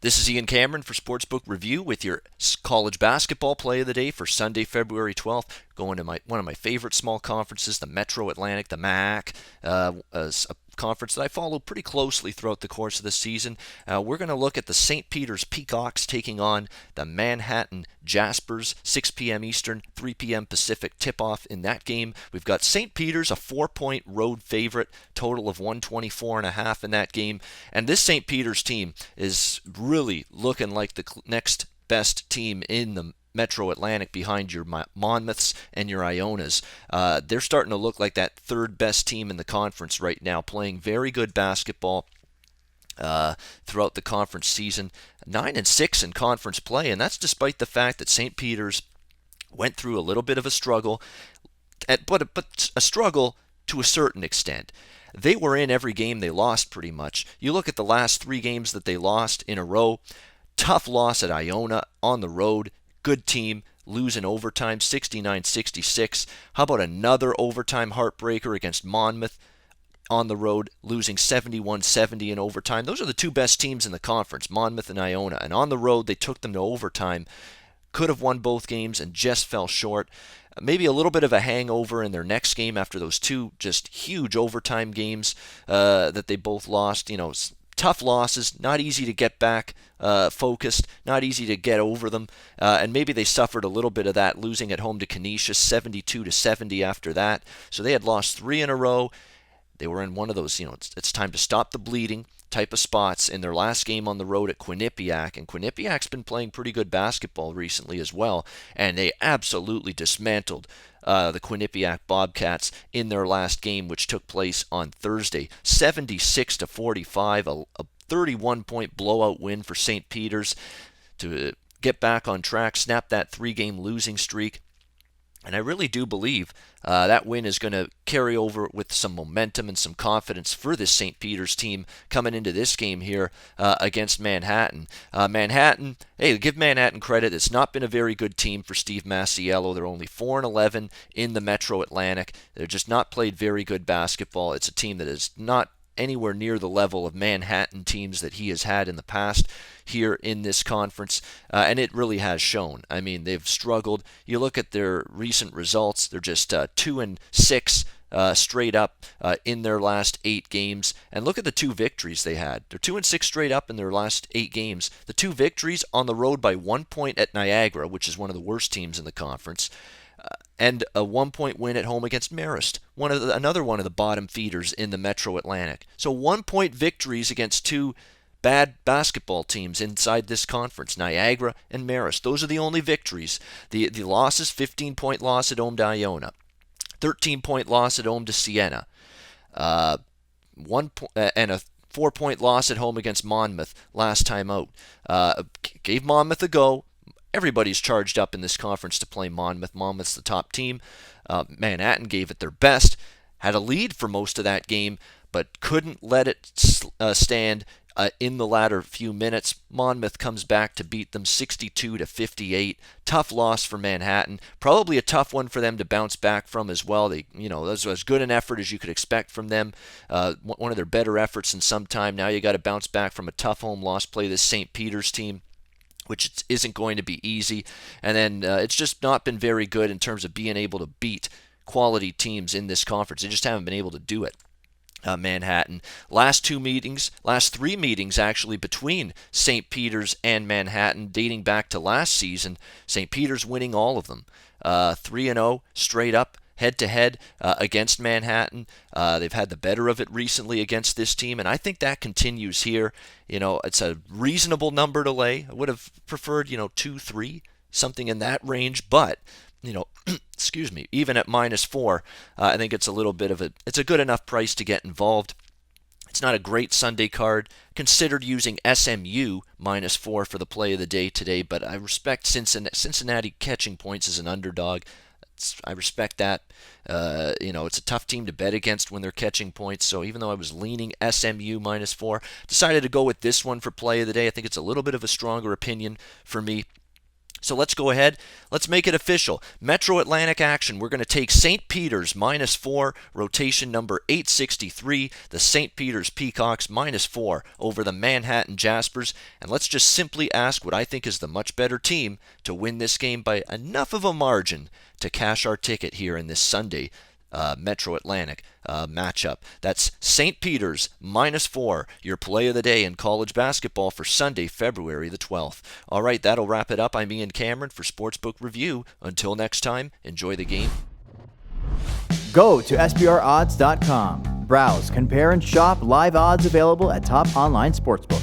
This is Ian Cameron for Sportsbook Review with your college basketball play of the day for Sunday, February 12th. Going to one of my favorite small conferences, the Metro Atlantic, the MAC, a conference that I follow pretty closely throughout the course of the season. We're going to look at the St. Peter's Peacocks taking on the Manhattan Jaspers, 6 p.m. Eastern, 3 p.m. Pacific tip-off in that game. We've got St. Peter's, a 4-point road favorite, total of 124.5 in that game. And this St. Peter's team is really looking like the next best team in the Metro Atlantic behind your Monmouths and your Ionas. They're starting to look like that third best team in the conference right now, playing very good basketball throughout the conference season. 9-6 in conference play, and that's despite the fact that St. Peter's went through a little bit of a struggle, but a struggle to a certain extent. They were in every game they lost pretty much. You look at the last 3 games that they lost in a row. Tough loss at Iona on the road. Good team, lose in overtime, 69-66. How about another overtime heartbreaker against Monmouth on the road, losing 71-70 in overtime? Those are the two best teams in the conference, Monmouth and Iona. And on the road, they took them to overtime. Could have won both games and just fell short. Maybe a little bit of a hangover in their next game after those two just huge overtime games that they both lost. You know, tough losses, not easy to get back focused, not easy to get over them, and maybe they suffered a little bit of that, losing at home to Canisius 72-70 after that. So they had lost 3 in a row. They were in one of those, it's time to stop the bleeding type of spots in their last game on the road at Quinnipiac. And Quinnipiac's been playing pretty good basketball recently as well, and they absolutely dismantled the Quinnipiac Bobcats in their last game, which took place on Thursday, 76-45, a 31-point blowout win for St. Peter's to get back on track, snap that 3-game losing streak. And I really do believe that win is going to carry over with some momentum and some confidence for this St. Peter's team coming into this game here against Manhattan. Manhattan, hey, give Manhattan credit. It's not been a very good team for Steve Masiello. They're only 4-11 in the Metro Atlantic. They're just not played very good basketball. It's a team that is not anywhere near the level of Manhattan teams that he has had in the past here in this conference, and it really has shown. I mean, they've struggled. You look at their recent results, they're just 2-6 straight up in their last 8 games, and look at the 2 victories they had. They're 2-6 straight up in their last 8 games. The 2 victories on the road by 1 point at Niagara, which is one of the worst teams in the conference, and a 1-point win at home against Marist, another one of the bottom feeders in the Metro Atlantic. So 1-point victories against 2 bad basketball teams inside this conference, Niagara and Marist. Those are the only victories. The losses, 15-point loss at home to Iona, 13-point loss at home to Siena, and a 4-point loss at home against Monmouth last time out. Gave Monmouth a go. Everybody's charged up in this conference to play Monmouth. Monmouth's the top team. Manhattan gave it their best, had a lead for most of that game, but couldn't let it stand in the latter few minutes. Monmouth comes back to beat them 62-58. Tough loss for Manhattan. Probably a tough one for them to bounce back from as well. That was as good an effort as you could expect from them. One of their better efforts in some time. Now you got to bounce back from a tough home loss, play this St. Peter's team, which isn't going to be easy. And then it's just not been very good in terms of being able to beat quality teams in this conference. They just haven't been able to do it. Manhattan. Last 3 meetings actually between St. Peter's and Manhattan dating back to last season. St. Peter's winning all of them. 3-0 straight up head-to-head against Manhattan. They've had the better of it recently against this team, and I think that continues here. It's a reasonable number to lay. I would have preferred, 2-3, something in that range, but, excuse me, even at -4, I think it's a little bit of it's a good enough price to get involved. It's not a great Sunday card. Considered using SMU -4 for the play of the day today, but I respect Cincinnati catching points as an underdog. I respect that. It's a tough team to bet against when they're catching points. So even though I was leaning SMU -4, decided to go with this one for play of the day. I think it's a little bit of a stronger opinion for me. So let's go ahead. Let's make it official. Metro Atlantic action. We're going to take St. Peter's -4, rotation number 863. The St. Peter's Peacocks -4 over the Manhattan Jaspers. And let's just simply ask what I think is the much better team to win this game by enough of a margin to cash our ticket here in this Sunday Metro Atlantic matchup. That's St. Peter's -4, your play of the day in college basketball for Sunday, February the 12th. All right, that'll wrap it up. I'm Ian Cameron for Sportsbook Review. Until next time, enjoy the game. Go to SBRodds.com. Browse, compare, and shop live odds available at top online sportsbooks.